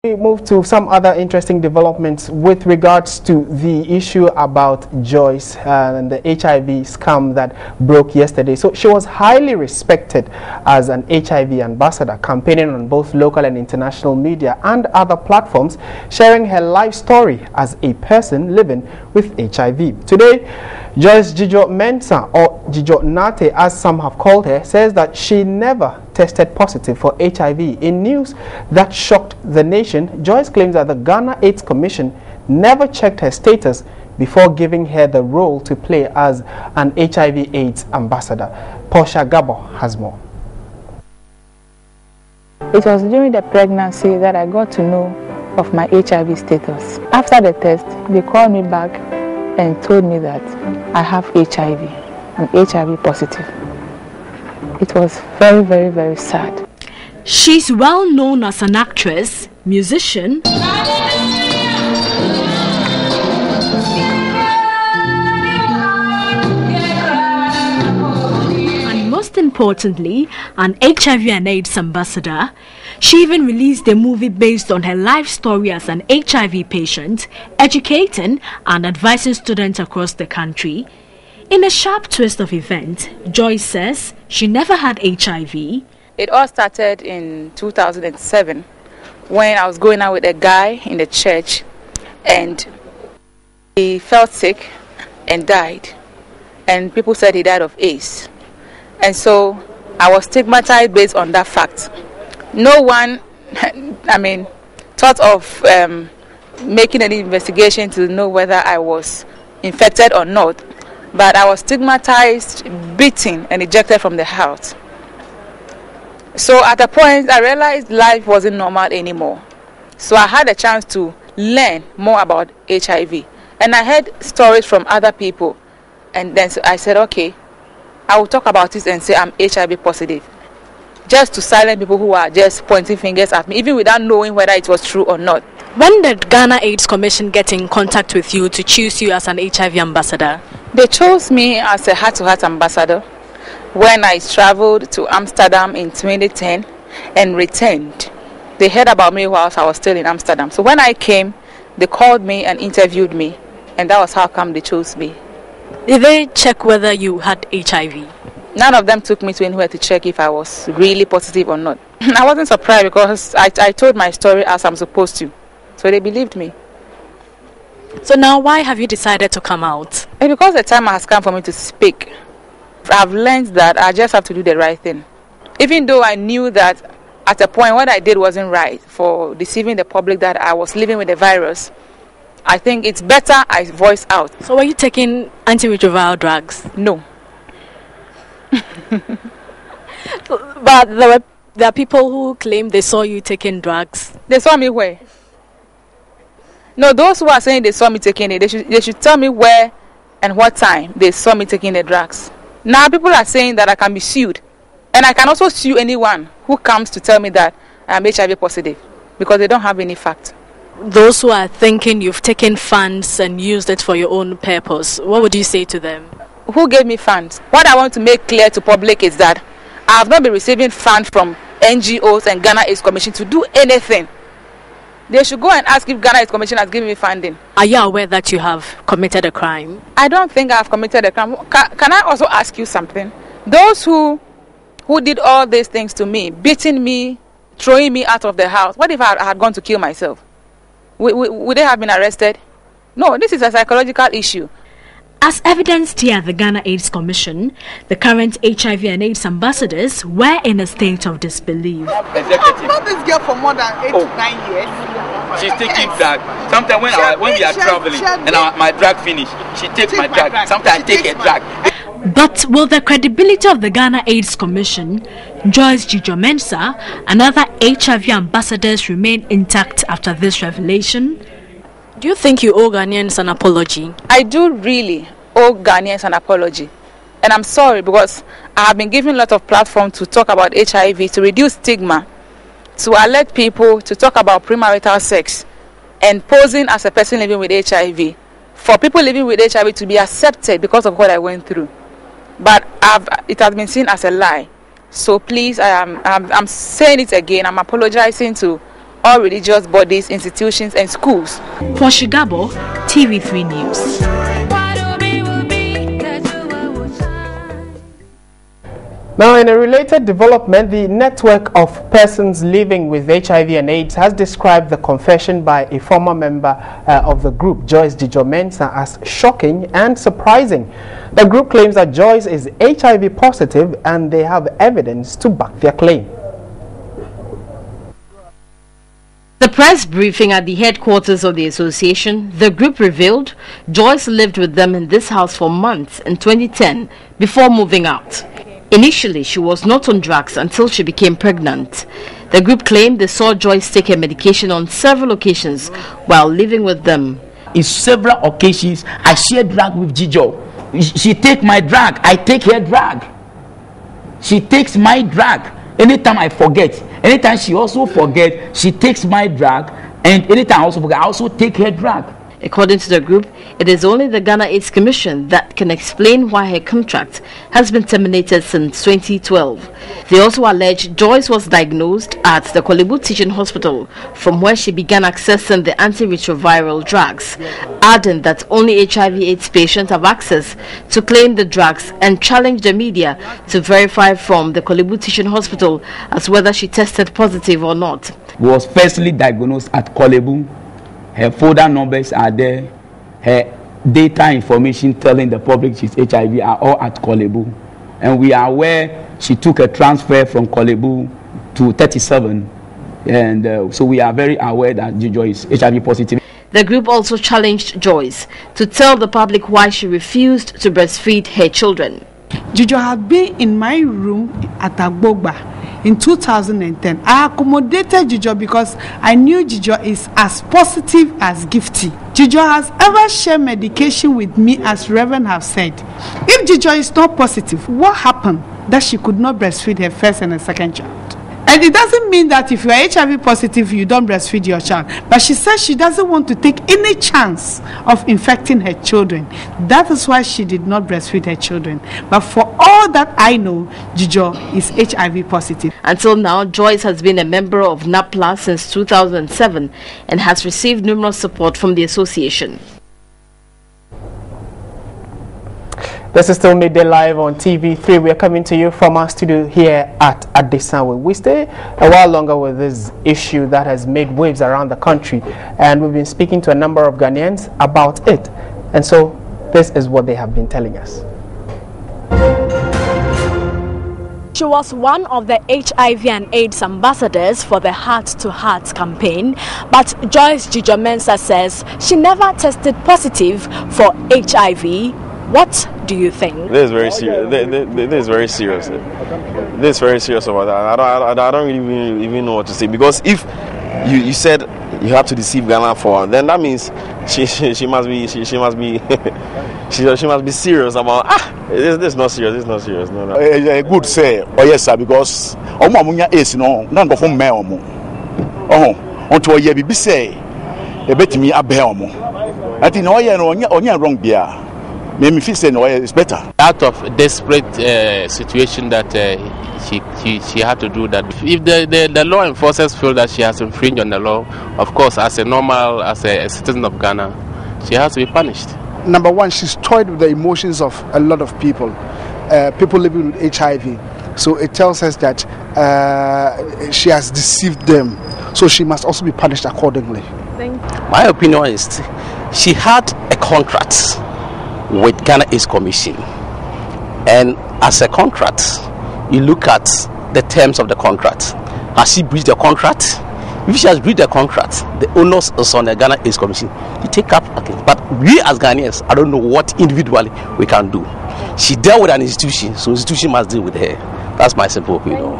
We move to some other interesting developments with regards to the issue about Joyce and the HIV scam that broke yesterday. So she was highly respected as an HIV ambassador, campaigning on both local and international media and other platforms, sharing her life story as a person living with HIV. Today, Joyce Mensah, or Jijo Nate as some have called her, says that she never tested positive for HIV. In news that shocked the nation, Joyce claims that the Ghana AIDS Commission never checked her status before giving her the role to play as an HIV/AIDS ambassador. Portia Gabo has more. It was during the pregnancy that I got to know of my HIV status. After the test, they called me back and told me that I have HIV. I'm HIV positive. It was very, very, very sad. She's well known as an actress, musician, and most importantly, an HIV and AIDS ambassador. She even released a movie based on her life story as an HIV patient, educating and advising students across the country. In a sharp twist of events, Joyce says she never had HIV. It all started in 2007 when I was going out with a guy in the church and he felt sick and died. And people said he died of AIDS. And so I was stigmatized based on that fact. No one, thought of making any investigation to know whether I was infected or not. But I was stigmatized, beaten, and ejected from the house. So at a point, I realized life wasn't normal anymore. So I had a chance to learn more about HIV. And I heard stories from other people. And then I said, okay, I will talk about it and say I'm HIV positive. Just to silence people who are just pointing fingers at me, even without knowing whether it was true or not. When did Ghana AIDS Commission get in contact with you to choose you as an HIV ambassador? They chose me as a heart-to-heart ambassador when I traveled to Amsterdam in 2010 and returned. They heard about me whilst I was still in Amsterdam. So when I came, they called me and interviewed me, and that was how come they chose me. Did they check whether you had HIV? None of them took me to anywhere to check if I was really positive or not. I wasn't surprised because I told my story as I'm supposed to. So they believed me. So now why have you decided to come out? And because the time has come for me to speak. I've learned that I just have to do the right thing. Even though I knew that at a point what I did wasn't right for deceiving the public that I was living with the virus, I think it's better I voice out. So were you taking antiretroviral drugs? No. But there are people who claim they saw you taking drugs. They saw me where? No, those who are saying they saw me taking it, they should tell me where and what time they saw me taking the drugs. Now people are saying that I can be sued. And I can also sue anyone who comes to tell me that I'm HIV positive because they don't have any fact. Those who are thinking you've taken funds and used it for your own purpose, what would you say to them? Who gave me funds? What I want to make clear to public is that I have not been receiving funds from NGOs and Ghana AIDS Commission to do anything. They should go and ask if Ghana AIDS Commission has given me funding. Are you aware that you have committed a crime? I don't think I have committed a crime. Can I also ask you something? Those who did all these things to me, beating me, throwing me out of the house, what if I had gone to kill myself? Would they have been arrested? No, this is a psychological issue. As evidenced here at the Ghana AIDS Commission, the current HIV and AIDS ambassadors were in a state of disbelief. I've known this girl for more than 8 to 9 years. She's taking drug. Sometimes when we are traveling and my drug finish, she takes my drug. Sometimes I take her drug. But will the credibility of the Ghana AIDS Commission, Joyce Mensah, and other HIV ambassadors remain intact after this revelation? Do you think you owe Ghanaians an apology? I do really owe Ghanaians an apology. And I'm sorry because I have been given a lot of platform to talk about HIV, to reduce stigma, to alert people to talk about premarital sex and posing as a person living with HIV. For people living with HIV to be accepted because of what I went through. But it has been seen as a lie. So please, I'm saying it again. I'm apologizing to all religious bodies, institutions, and schools. For Shigabo, TV3 News. Now, in a related development, the network of persons living with HIV and AIDS has described the confession by a former member of the group, Joyce Mensah, as shocking and surprising. The group claims that Joyce is HIV positive and they have evidence to back their claim. The press briefing at the headquarters of the association, the group revealed Joyce lived with them in this house for months in 2010 before moving out. Initially, she was not on drugs until she became pregnant. The group claimed they saw Joyce take her medication on several occasions while living with them. In several occasions, I share drug with Jijo. She take my drug, I take her drug. She takes my drug. Anytime I forget, anytime she also forget, she takes my drug, and anytime I also forget, I also take her drug. According to the group, it is only the Ghana AIDS Commission that can explain why her contract has been terminated since 2012. They also allege Joyce was diagnosed at the Kolebu Teaching Hospital, from where she began accessing the antiretroviral drugs, adding that only HIV/AIDS patients have access to claim the drugs and challenge the media to verify from the Kolebu Teaching Hospital as whether she tested positive or not. Was firstly diagnosed at Kolebu. Her folder numbers are there. Her data information telling the public she's HIV are all at Kolebu. And we are aware she took a transfer from Kolebu to 37. And so we are very aware that Joyce is HIV positive. The group also challenged Joyce to tell the public why she refused to breastfeed her children. Jijo had been in my room at Agbogba in 2010. I accommodated Jijo because I knew Jijo is as positive as gifty. Jijo has ever shared medication with me, as Reverend have said. If Jijo is not positive, what happened that she could not breastfeed her first and her second child? And it doesn't mean that if you are HIV positive, you don't breastfeed your child. But she says she doesn't want to take any chance of infecting her children. That is why she did not breastfeed her children. But for all that I know, Jijo is HIV positive. Until now, Joyce has been a member of NAPLA since 2007 and has received numerous support from the association. This is still MiddayLive on TV3. We are coming to you from our studio here at Adesanwe. We stay a while longer with this issue that has made waves around the country, and we've been speaking to a number of Ghanaians about it. And so this is what they have been telling us. She was one of the HIV and AIDS ambassadors for the Heart to Heart campaign, but Joyce Mensah says she never tested positive for HIV. What do you think? This is very serious. This is very serious. This is very serious about that. I don't really even know what to say, because if you said you have to deceive Ghana for her, then that means she must be she must be serious about this is not serious. This is not serious. No. Good say. Oh yes, sir. Because omunya is no go from me omo. Onto ye bi say e betimi abe omo. I think no ye no onya wrong there. It's better. Out of desperate situation that she had to do that. If the law enforcers feel that she has infringed on the law, of course, as a citizen of Ghana, she has to be punished. Number one, she's toyed with the emotions of a lot of people, people living with HIV. So it tells us that she has deceived them. So she must also be punished accordingly. My opinion is she had a contract with Ghana AIDS Commission, and as a contract, you look at the terms of the contract. Has she breached the contract? If she has breached the contract, the onus is on the Ghana AIDS Commission to take up again. But we as Ghanaians, I don't know what individually we can do. She dealt with an institution, so institution must deal with her. That's my simple opinion.